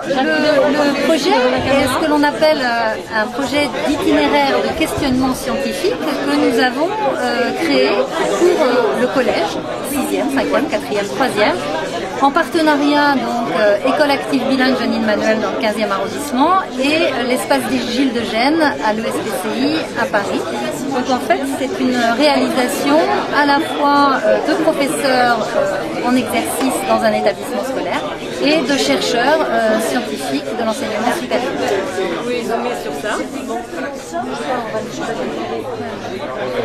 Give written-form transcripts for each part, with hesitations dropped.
Le projet est ce que l'on appelle un projet d'itinéraire de questionnement scientifique que nous avons créé pour le collège, 6e, 5e, 4e, 3e, en partenariat donc École Active Bilingue Jeanine Manuel dans le 15e arrondissement et l'espace Gilles de Gênes à l'ESPCI à Paris. Donc en fait c'est une réalisation à la fois de professeurs en exercice dans un établissement scolaire et de chercheurs scientifiques de l'enseignement supérieur. Oui, zoomer sur ça.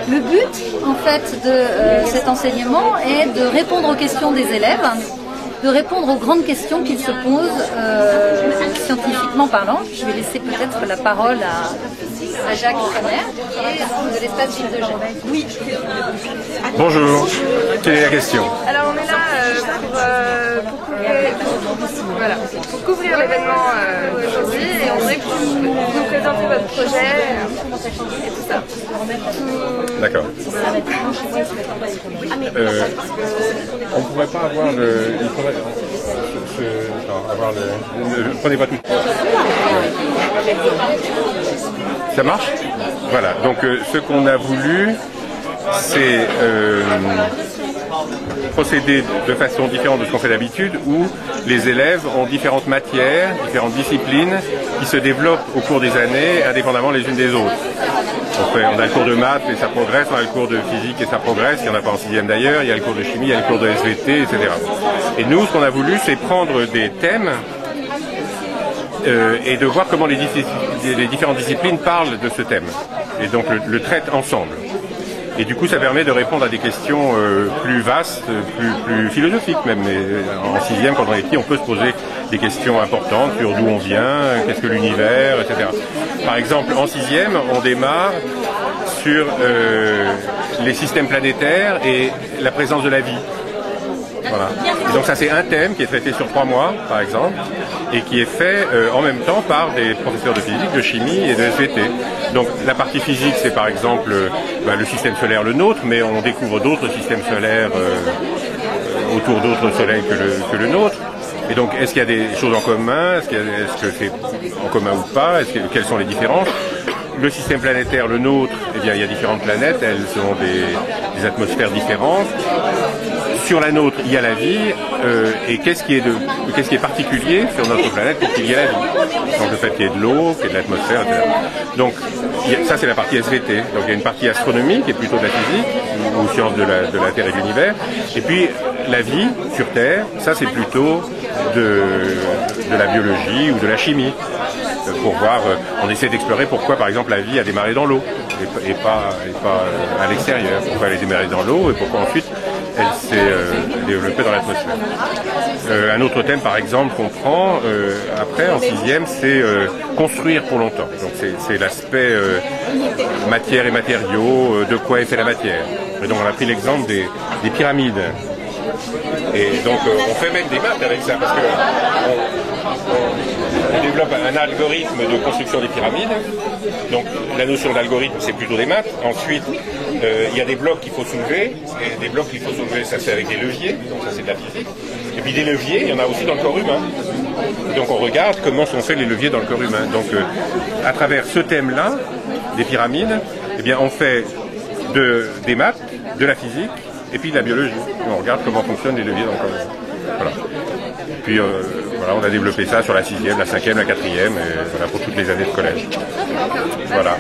Le but en fait de cet enseignement est de répondre aux questions des élèves, de répondre aux grandes questions qu'ils se posent scientifiquement parlant. Je vais laisser peut-être la parole à Jacques Premier, qui est de l'espace Gilles de Gênes. Oui. Bonjour, quelle est la question? Alors on est là pour couvrir l'événement d'aujourd'hui et on voudrait que vous nous présentez votre projet et tout ça. D'accord. On ne pourrait pas avoir le... Il faudrait... avoir le... Prenez pas tout. Ça marche? Voilà, donc ce qu'on a voulu, c'est procéder de façon différente de ce qu'on fait d'habitude, où les élèves ont différentes matières, différentes disciplines qui se développent au cours des années, indépendamment les unes des autres. On a le cours de maths et ça progresse, on a le cours de physique et ça progresse, il n'y en a pas en 6e d'ailleurs, il y a le cours de chimie, il y a le cours de SVT, etc. Et nous, ce qu'on a voulu, c'est prendre des thèmes et de voir comment les différentes disciplines parlent de ce thème. Et donc le traitent ensemble. Et du coup, ça permet de répondre à des questions plus vastes, plus philosophiques même. Et en 6e, quand on est petit, on peut se poser des questions importantes sur d'où on vient, qu'est-ce que l'univers, etc. Par exemple, en 6e, on démarre sur les systèmes planétaires et la présence de la vie. Voilà. Et donc ça, c'est un thème qui est traité sur 3 mois, par exemple, et qui est fait en même temps par des professeurs de physique, de chimie et de SVT. Donc la partie physique, c'est par exemple le système solaire, le nôtre, mais on découvre d'autres systèmes solaires autour d'autres soleils que le nôtre. Et donc, est-ce qu'il y a des choses en commun? Est-ce que c'est en commun ou pas? Quelles sont les différences? Le système planétaire, le nôtre, eh bien, il y a différentes planètes, elles ont des atmosphères différentes. Sur la nôtre, il y a la vie, et qu'est-ce qui est particulier sur notre planète pour qu'il y ait la vie? Donc le fait qu'il y ait de l'eau, qu'il y ait de l'atmosphère, etc. Donc ça c'est la partie SVT. Donc il y a une partie astronomie qui est plutôt de la physique, ou sciences de la Terre et de l'univers. Et puis la vie sur Terre, ça c'est plutôt de la biologie ou de la chimie. Pour voir, on essaie d'explorer pourquoi par exemple la vie a démarré dans l'eau et pas à l'extérieur. Pourquoi elle a démarré dans l'eau et pourquoi ensuite elle s'est développée dans l'atmosphère. Un autre thème par exemple qu'on prend après en 6e, c'est construire pour longtemps. Donc c'est l'aspect matière et matériaux, de quoi est fait la matière. Et donc on a pris l'exemple des pyramides. Et donc on fait même des maths avec ça parce que on développe un algorithme de construction des pyramides. Donc la notion d'algorithme, c'est plutôt des maths. Ensuite, il y a des blocs qu'il faut soulever. Et des blocs qu'il faut soulever, ça c'est avec des leviers. Donc ça c'est de la physique. Et puis des leviers, il y en a aussi dans le corps humain. Donc on regarde comment sont faits les leviers dans le corps humain. Donc à travers ce thème-là, des pyramides, eh bien on fait des maths, de la physique et puis de la biologie. On regarde comment fonctionnent les leviers dans le corps humain. Voilà. Puis voilà, on a développé ça sur la 6e, la 5e, la 4e, et voilà, pour toutes les années de collège. Voilà.